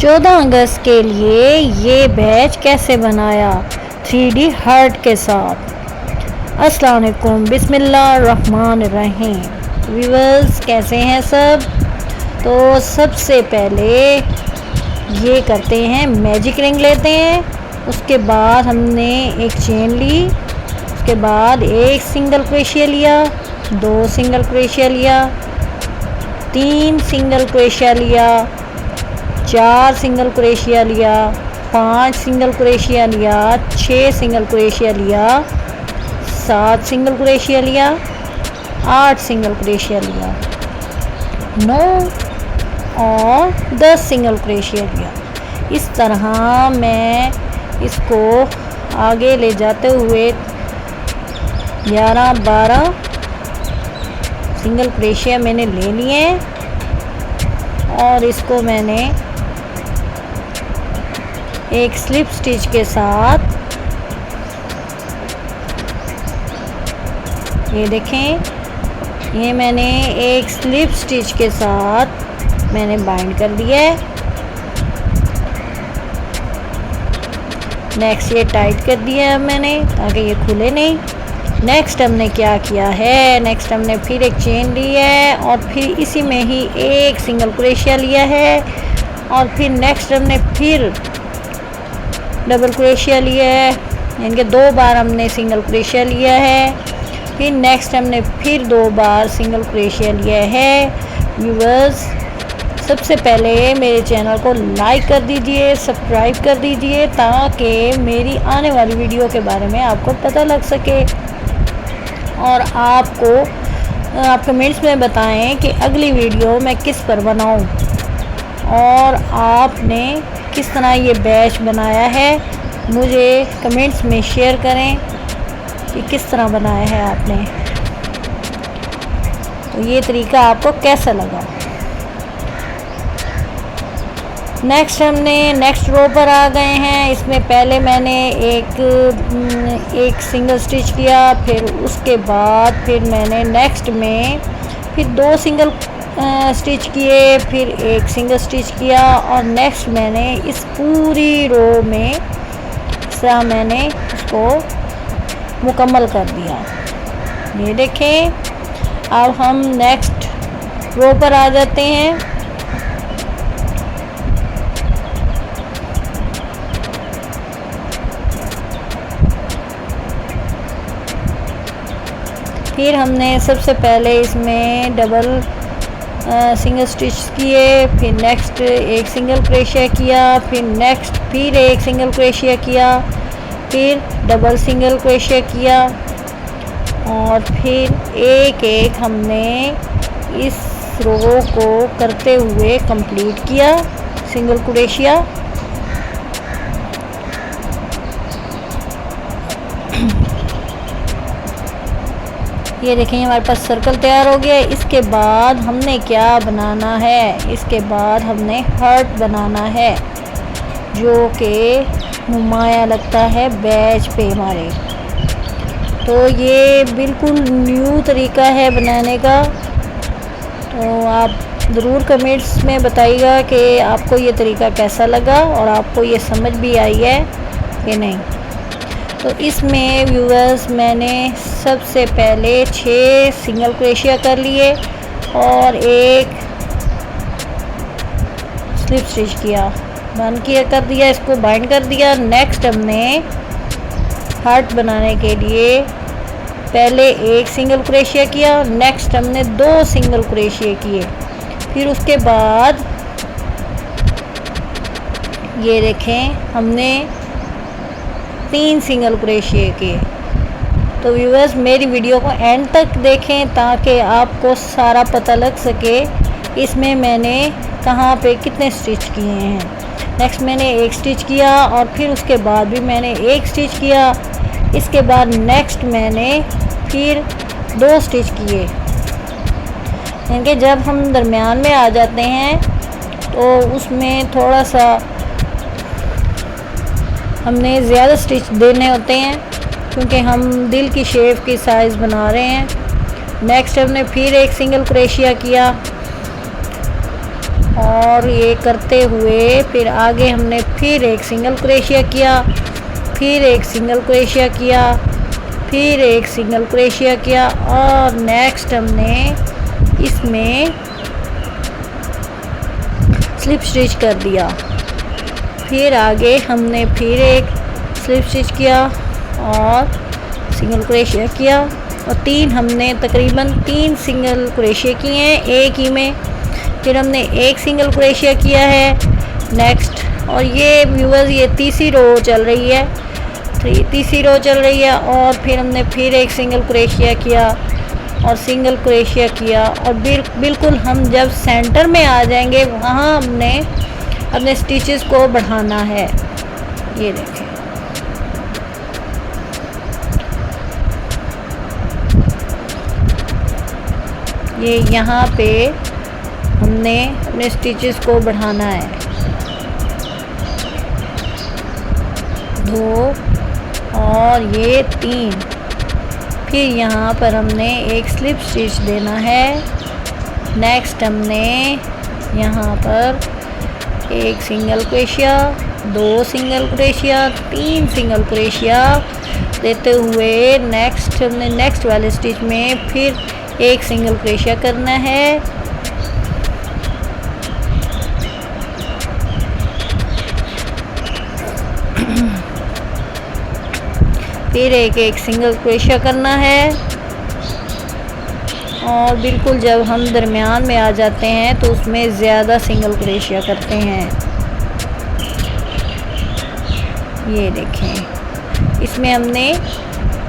14 अगस्त के लिए ये बैच कैसे बनाया 3D हार्ट के साथ। अस्सलाम वालेकुम, बिस्मिल्लाहिर्रहमानिर्रहीम। व्यूअर्स कैसे हैं सब। तो सबसे पहले ये करते हैं, मैजिक रिंग लेते हैं। उसके बाद हमने एक चेन ली, उसके बाद एक सिंगल क्रोशिया लिया, 2 सिंगल क्रोशिया लिया, 3 सिंगल क्रोशिया लिया, 4 सिंगल क्रोशिया लिया, 5 सिंगल क्रोशिया लिया, 6 सिंगल क्रोशिया लिया, 7 सिंगल क्रोशिया लिया, 8 सिंगल क्रोशिया लिया, 9 और 10 सिंगल क्रोशिया लिया। इस तरह मैं इसको आगे ले जाते हुए 11-12 सिंगल क्रोशिया मैंने ले लिए और इसको मैंने एक स्लिप स्टिच के साथ, ये देखें, ये मैंने एक स्लिप स्टिच के साथ मैंने बाइंड कर दिया है। नेक्स्ट ये टाइट कर दिया है मैंने ताकि ये खुले नहीं। नेक्स्ट हमने क्या किया है, नेक्स्ट हमने फिर एक चेन ली है और फिर इसी में ही एक सिंगल क्रोशिया लिया है और फिर नेक्स्ट हमने फिर डबल क्रोशिया लिया है, इनके 2 बार हमने सिंगल क्रोशिया लिया है। फिर नेक्स्ट हमने फिर 2 बार सिंगल क्रोशिया लिया है। व्यूअर्स सबसे पहले मेरे चैनल को लाइक कर दीजिए, सब्सक्राइब कर दीजिए ताकि मेरी आने वाली वीडियो के बारे में आपको पता लग सके और आपको आप कमेंट्स में बताएं कि अगली वीडियो मैं किस पर बनाऊं और आपने किस तरह ये बैच बनाया है। मुझे कमेंट्स में शेयर करें कि किस तरह बनाया है आपने, तो ये तरीका आपको कैसा लगा। नेक्स्ट हमने नेक्स्ट रो पर आ गए हैं। इसमें पहले मैंने एक सिंगल स्टिच किया, फिर उसके बाद फिर मैंने नेक्स्ट में फिर 2 सिंगल स्टिच किए, फिर एक सिंगल स्टिच किया और नेक्स्ट मैंने इस पूरी रो में सा मैंने इसको मुकम्मल कर दिया। ये देखें, अब हम नेक्स्ट रो पर आ जाते हैं। फिर हमने सबसे पहले इसमें डबल सिंगल स्टिच किए, फिर नेक्स्ट एक सिंगल क्रोशिया किया, फिर नेक्स्ट फिर एक सिंगल क्रोशिया किया, फिर डबल सिंगल क्रोशिया किया और फिर एक हमने इस रो को करते हुए कंप्लीट किया सिंगल क्रोशिया। ये देखें, हमारे पास सर्कल तैयार हो गया है। इसके बाद हमने क्या बनाना है, इसके बाद हमने हार्ट बनाना है जो कि नुमाया लगता है बैच पे हमारे। तो ये बिल्कुल न्यू तरीका है बनाने का, तो आप ज़रूर कमेंट्स में बताइएगा कि आपको ये तरीका कैसा लगा और आपको ये समझ भी आई है कि नहीं। तो इसमें व्यूअर्स मैंने सबसे पहले 6 सिंगल क्रोशिया कर लिए और एक स्लिप स्टिच किया, बंद किया कर दिया, इसको बाइंड कर दिया। नेक्स्ट हमने हार्ट बनाने के लिए पहले एक सिंगल क्रोशिया किया, नेक्स्ट हमने 2 सिंगल क्रोशिया किए, फिर उसके बाद ये देखें हमने 3 सिंगल क्रोशिया किए। तो व्यूअर्स मेरी वीडियो को एंड तक देखें ताकि आपको सारा पता लग सके इसमें मैंने कहाँ पे कितने स्टिच किए हैं। नेक्स्ट मैंने एक स्टिच किया और फिर उसके बाद भी मैंने एक स्टिच किया। इसके बाद नेक्स्ट मैंने फिर 2 स्टिच किए। इनके जब हम दरमियान में आ जाते हैं तो उसमें थोड़ा सा हमने ज़्यादा स्टिच देने होते हैं क्योंकि हम दिल की शेप की साइज़ बना रहे हैं। नेक्स्ट हमने फिर एक सिंगल क्रोशिया किया और ये करते हुए फिर आगे हमने फिर एक सिंगल क्रोशिया किया, फिर एक सिंगल क्रोशिया किया, फिर एक सिंगल क्रोशिया किया और नेक्स्ट हमने इसमें स्लिप स्टिच कर दिया। फिर आगे हमने फिर एक स्लिप स्टिच किया और सिंगल क्रोशिया किया और हमने तकरीबन 3 सिंगल क्रोशिया किए हैं एक ही में। फिर हमने एक सिंगल क्रोशिया किया है नेक्स्ट, और ये व्यूअर्स ये तीसरी रो चल रही है, तीसरी रो चल रही है। और फिर हमने फिर एक सिंगल क्रोशिया किया और सिंगल क्रोशिया किया और बिल्कुल हम जब सेंटर में आ जाएंगे वहाँ हमने अपने स्टिचेस को बढ़ाना है। ये देखें, ये यहाँ पे हमने अपने स्टिचेस को बढ़ाना है। 2 और ये 3, फिर यहाँ पर हमने एक स्लिप स्टिच देना है। नेक्स्ट हमने यहाँ पर एक single crochet, 2 single crochet, 3 single crochet देते हुए नेक्स्ट हमने नेक्स्ट वाले स्टिच में फिर एक सिंगल क्रोशिया करना है। फिर एक सिंगल क्रोशिया करना है और बिल्कुल जब हम दरमियान में आ जाते हैं तो उसमें ज़्यादा सिंगल क्रोशिया करते हैं। ये देखें, इसमें हमने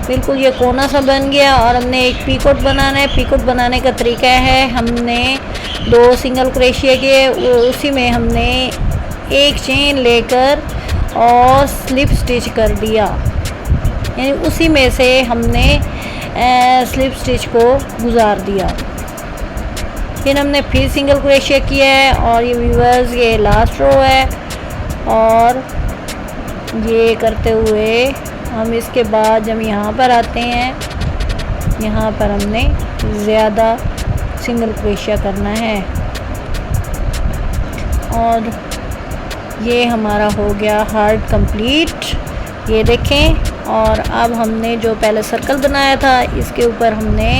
बिल्कुल ये कोना सा बन गया और हमने एक पीकोट बनाना है। पीकोट बनाने का तरीका है, हमने 2 सिंगल क्रोशिया किए, उसी में हमने एक चेन लेकर और स्लिप स्टिच कर दिया, यानी उसी में से हमने स्लिप स्टिच को गुजार दिया। फिर हमने फिर सिंगल क्रोशिया किया है और ये व्यूअर्स ये लास्ट रो है। और ये करते हुए हम इसके बाद जब यहाँ पर आते हैं, यहाँ पर हमने ज़्यादा सिंगल क्रोशिया करना है और ये हमारा हो गया हार्ट कंप्लीट। ये देखें, और अब हमने जो पहले सर्कल बनाया था इसके ऊपर हमने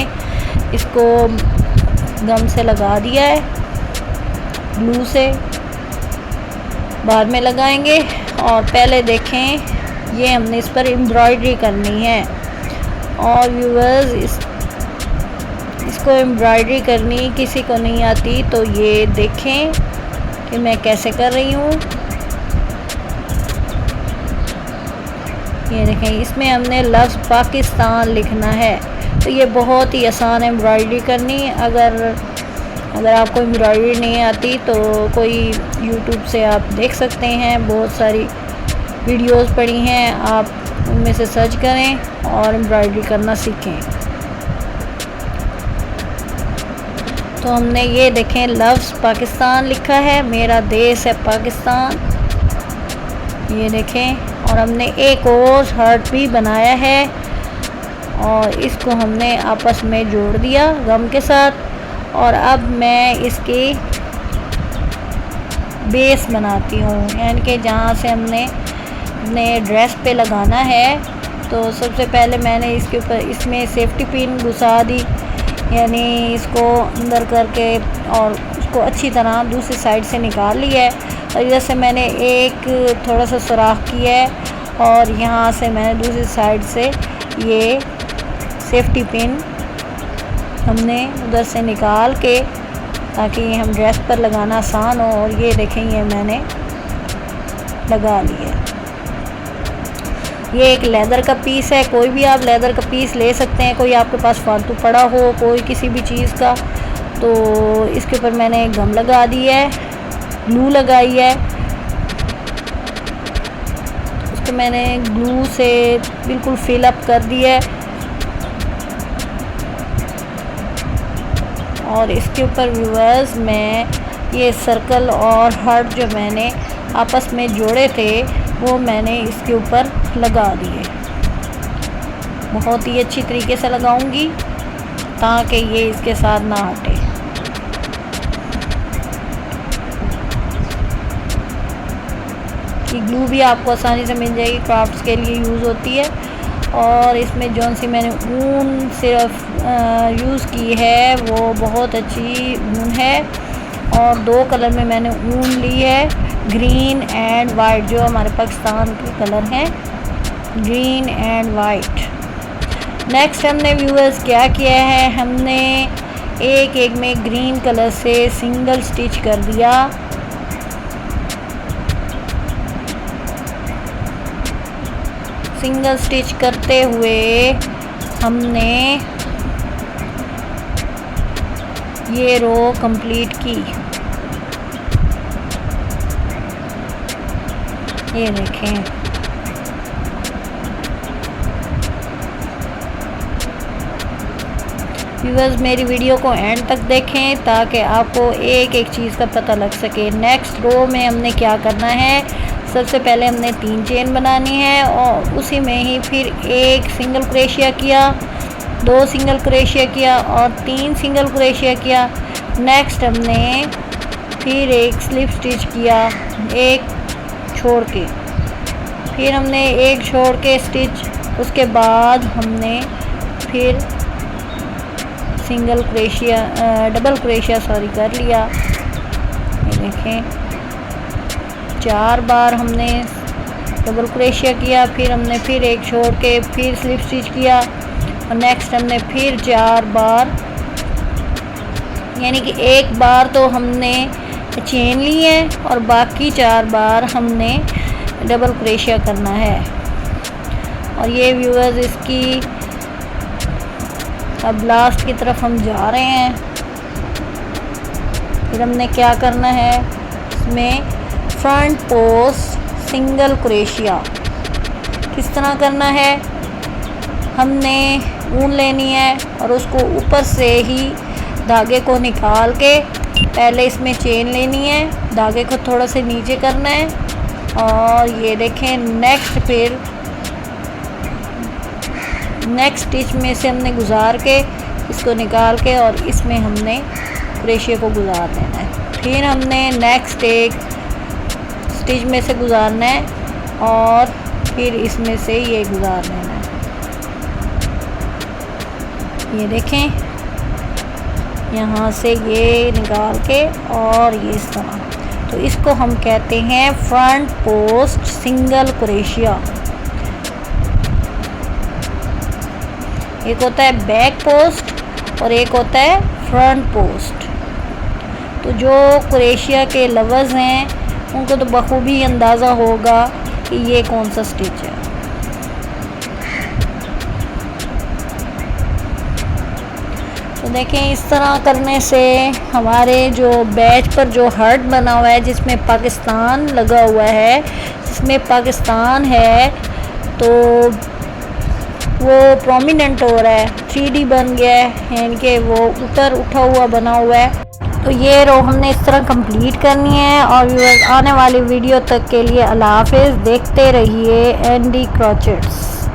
इसको गम से लगा दिया है, ग्लू से बाद में लगाएंगे। और पहले देखें ये हमने इस पर एम्ब्रॉयडरी करनी है और व्यूअर्स इसको एम्ब्रॉयडरी करनी किसी को नहीं आती तो ये देखें कि मैं कैसे कर रही हूँ। ये देखें, इसमें हमने लफ्ज़ पाकिस्तान लिखना है, तो ये बहुत ही आसान है एम्ब्रॉयडरी करनी। अगर आपको एम्ब्रॉयडरी नहीं आती तो कोई यूट्यूब से आप देख सकते हैं, बहुत सारी वीडियोस पड़ी हैं, आप उनमें से सर्च करें और एम्ब्रॉयडरी करना सीखें। तो हमने ये देखें लफ्ज़ पाकिस्तान लिखा है, मेरा देश है पाकिस्तान। ये देखें, और हमने एक और हार्ट भी बनाया है और इसको हमने आपस में जोड़ दिया गम के साथ। और अब मैं इसकी बेस बनाती हूँ, यानी कि जहाँ से हमने अपने ड्रेस पे लगाना है। तो सबसे पहले मैंने इसके ऊपर इसमें सेफ्टी पिन घुसा दी, यानी इसको अंदर करके और उसको अच्छी तरह दूसरी साइड से निकाल लिया है। और इधर से मैंने एक थोड़ा सा सुराख किया है और यहाँ से मैंने दूसरी साइड से ये सेफ्टी पिन हमने उधर से निकाल के, ताकि हम ड्रेस पर लगाना आसान हो। और ये देखें, ये मैंने लगा लिया। ये एक लेदर का पीस है, कोई भी आप लेदर का पीस ले सकते हैं, कोई आपके पास फालतू पड़ा हो कोई किसी भी चीज़ का। तो इसके ऊपर मैंने गम लगा दी है, ग्लू लगाई है, उसको मैंने ग्लू से बिल्कुल फिल अप कर दिया है। और इसके ऊपर व्यूअर्स मैं ये सर्कल और हार्ट जो मैंने आपस में जोड़े थे वो मैंने इसके ऊपर लगा दिए। बहुत ही अच्छी तरीके से लगाऊंगी ताकि ये इसके साथ ना हटे। इसकी ग्लू भी आपको आसानी से मिल जाएगी, क्राफ्ट्स के लिए यूज़ होती है। और इसमें जौन सी मैंने ऊन सिर्फ यूज़ की है वो बहुत अच्छी ऊन है, और 2 कलर में मैंने ऊन ली है, ग्रीन एंड वाइट, जो हमारे पाकिस्तान के कलर हैं, ग्रीन एंड वाइट। नेक्स्ट हमने व्यूअर्स क्या किया है, हमने एक एक में ग्रीन कलर से सिंगल स्टिच कर दिया। सिंगल स्टिच करते हुए हमने ये रो कंप्लीट की। ये देखें, व्यूअर्स मेरी वीडियो को एंड तक देखें ताकि आपको एक एक चीज़ का पता लग सके। नेक्स्ट रो में हमने क्या करना है, सबसे पहले हमने 3 चेन बनानी है और उसी में ही फिर एक सिंगल क्रोशिया किया, 2 सिंगल क्रोशिया किया और 3 सिंगल क्रोशिया किया। नेक्स्ट हमने फिर एक स्लिप स्टिच किया, एक छोड़ के, फिर हमने एक छोड़ के स्टिच, उसके बाद हमने फिर सिंगल क्रोशिया डबल क्रोशिया कर लिया। ये देखें 4 बार हमने डबल क्रोशिया किया, फिर हमने फिर एक छोड़ के फिर स्लिप स्टिच किया और नेक्स्ट हमने फिर 4 बार, यानी कि एक बार तो हमने चेन ली है और बाकी 4 बार हमने डबल क्रोशिया करना है। और ये व्यूअर्स इसकी अब लास्ट की तरफ हम जा रहे हैं। फिर हमने क्या करना है, इसमें फ्रंट पोस्ट सिंगल क्रोशिया किस तरह करना है, हमने ऊन लेनी है और उसको ऊपर से ही धागे को निकाल के पहले इसमें चेन लेनी है, धागे को थोड़ा से नीचे करना है और ये देखें नेक्स्ट फिर नेक्स्ट स्टिच में से हमने गुजार के इसको निकाल के और इसमें हमने क्रोशिया को गुजार देना है। फिर हमने नेक्स्ट एक स्टिच में से गुजारना है और फिर इसमें से ये गुजार लेना है। ये देखें यहाँ से ये निकाल के और ये इस तरह, तो इसको हम कहते हैं फ्रंट पोस्ट सिंगल क्रोशिया। एक होता है बैक पोस्ट और एक होता है फ्रंट पोस्ट। तो जो क्रोशिया के लवर्स हैं उनको तो बखूबी अंदाज़ा होगा कि ये कौन सा स्टिच है। तो देखें इस तरह करने से हमारे जो बैच पर जो हार्ट बना हुआ है जिसमें पाकिस्तान लगा हुआ है, जिसमें पाकिस्तान है, तो वो प्रोमिनेंट हो रहा है, 3D बन गया है, यानी कि वो ऊपर उठा हुआ बना हुआ है। तो ये रो हमने इस तरह कंप्लीट करनी है। और व्यूअर्स आने वाली वीडियो तक के लिए अल्लाह हाफिज़, देखते रहिए एंडी क्रोचेट्स।